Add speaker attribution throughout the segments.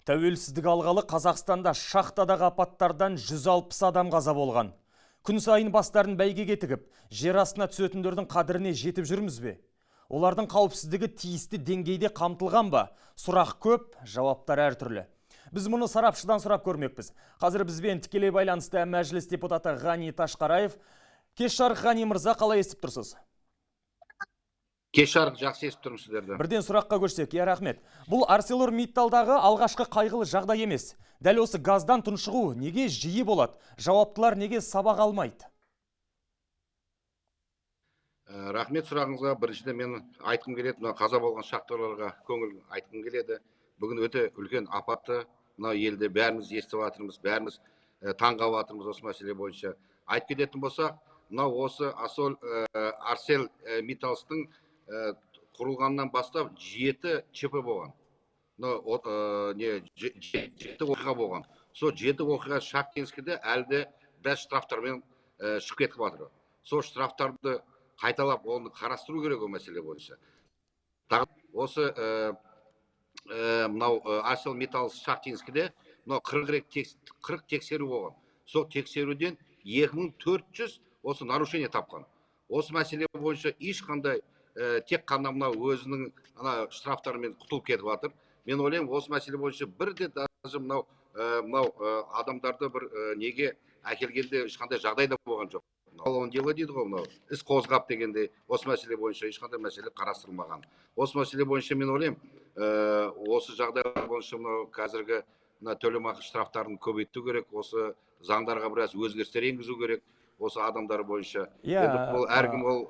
Speaker 1: Тәуелсіздік алғалы Қазақстанда шахтадағы апаттардан 160 адам қаза болған. Күн сайын бастарын бәйгеге тігіп, жер астына түсетіндердің қадіріне жетіп жүрміз бе? Олардың қауіпсіздігі тиісті деңгейде қамтылған ба? Сұрақ көп, жауаптар әртүрлі. Біз мұны сарапшыдан сұрап көрмекпіз. Қазір бізбен тікелей байланысты мәжіліс депутаты Ғани Ташқараев. Кеш жарық, Ғани мырза, қалай естіп тұрсыз?
Speaker 2: Кеш жарық, жақсы естіп тұрмын сіздерді.
Speaker 1: Бірден сұраққа көшсек, рахмет. Бұл ArcelorMittalдағы алғашқы қайғылы жағдай емес. Дәл осы газдан тұншығу неге жиі болады? Жауаптылар неге сабақ алмайды?
Speaker 2: Рахмет сұрағыңызға. Біріншіден мен айтқым келеді, қаза болған шахтерларға көңіл айтқым келеді. Бүгін өте үлкен апатты мына елде бәріміз естіп жатырмыз, бәріміз таңғалып жатырмыз осы мәселе бойынша. Айтып кететін болсақ, мынау осы ArcelorMittal'тың құрылғаннан бастап 7 ЧП болған. 7 оқиға болған. Сол 7 оқиға Шахтинскіде әлде біраз штрафтармен шығып кетіп жатыр. Сол штрафтарды қайталап оны қарастыру керек ол мәселе бойынша. Осы мынау ArcelorMittal Шахтинскіде 40 тексеру болған. Сол тексеруден 2400 осы нарушение тапқан. Осы мәселе бойынша ешқандай тек қана мынау өзінің штрафтарымен құтылып кетіп жатыр. Мен ойлаймын, осы мәселе бойынша бірде даже мынау адамдарды бір неге әкелгенде ешқандай жағдайда болған жоқ. Он дело дейді ғой, мынау іс қозғап дегенде осы мәселе бойынша ешқандай мәселе қарастырылмаған. Осы мәселе бойынша мен ойлаймын, осы жағдайлар бойынша мынау қазіргі төлемақы штрафтарын көбейту керек, осы заңдарға біраз өзгерістер енгізу керек, осы адамдар бойынша. Әркім ол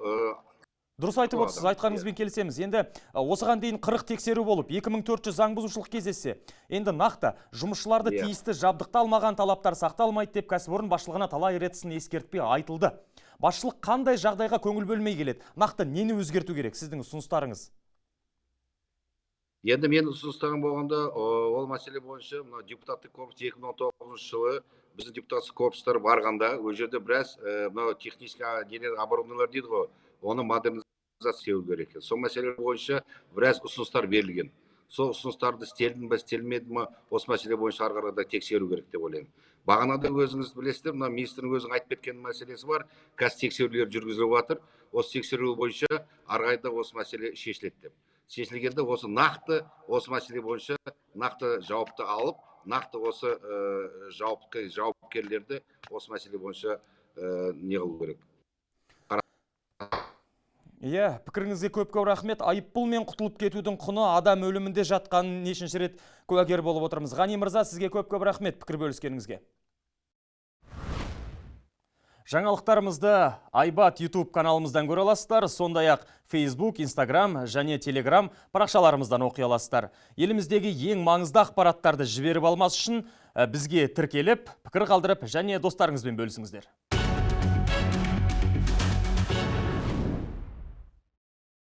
Speaker 1: дұрыс айтып отырсыз, айтқаныңызбен келісеміз. Енді осыған дейін 40 тексеру болып, 2400 заң бұзушылық кездессе, енді нақты жұмысшыларды тиісті жабдықта алмаған, талаптар сақталмайды деп кәсіпорын басшылығына талай рет сын ескертпей айтылды. Басшылық қандай жағдайға көңіл бөлмей келеді? Нақты нені өзгерту керек, сіздің ұсыныстарыңыз?
Speaker 2: Енді мен ұсыныстарым болғанда, ол мәселе бойынша депутаттық корпус 2019 жылы біздің депутаттық корпустар барғанда, ол жерде біраз технический оборудованиялар дейді ғой, оны модернизация керек. Сол мәселе бойынша біраз ұсыныстар берілген. Сол ұсыныстарды істелді ме, істелмеді ме, осы мәселе бойынша ары қарата тексеру керек деп ойлаймын. Бағанада өзіңіз білесіздер, мына министрдің өзінің айтып кеткен мәселесі бар, қазір тексерулер жүргізіліп жатыр. Осы тексеру бойынша ары қарата осы мәселе шешіледі деп. Шешілгенде осы нақты осы мәселе бойынша нақты жауапты алып, нақты осы жауапкерлерді осы мәселе бойынша не қылу керек.
Speaker 1: Пікіріңізге көп рахмет. Айыппұлмен құтылып кетудің құны адам өлімінде жатқанын нешінші рет куәгер болып отырмыз. Ғани мырза, сізге көп рахмет пікір бөліскеніңізге. Жаңалықтарымызды Айбат YouTube каналымыздан көре аласыздар, сондай-ақ Facebook, Instagram және Telegram парақшаларымыздан оқи аласыздар. Еліміздегі ең маңызды ақпараттарды жіберіп алмас үшін бізге тіркеліп, пікір қалдырып және достарыңызбен бөлісіңіздер.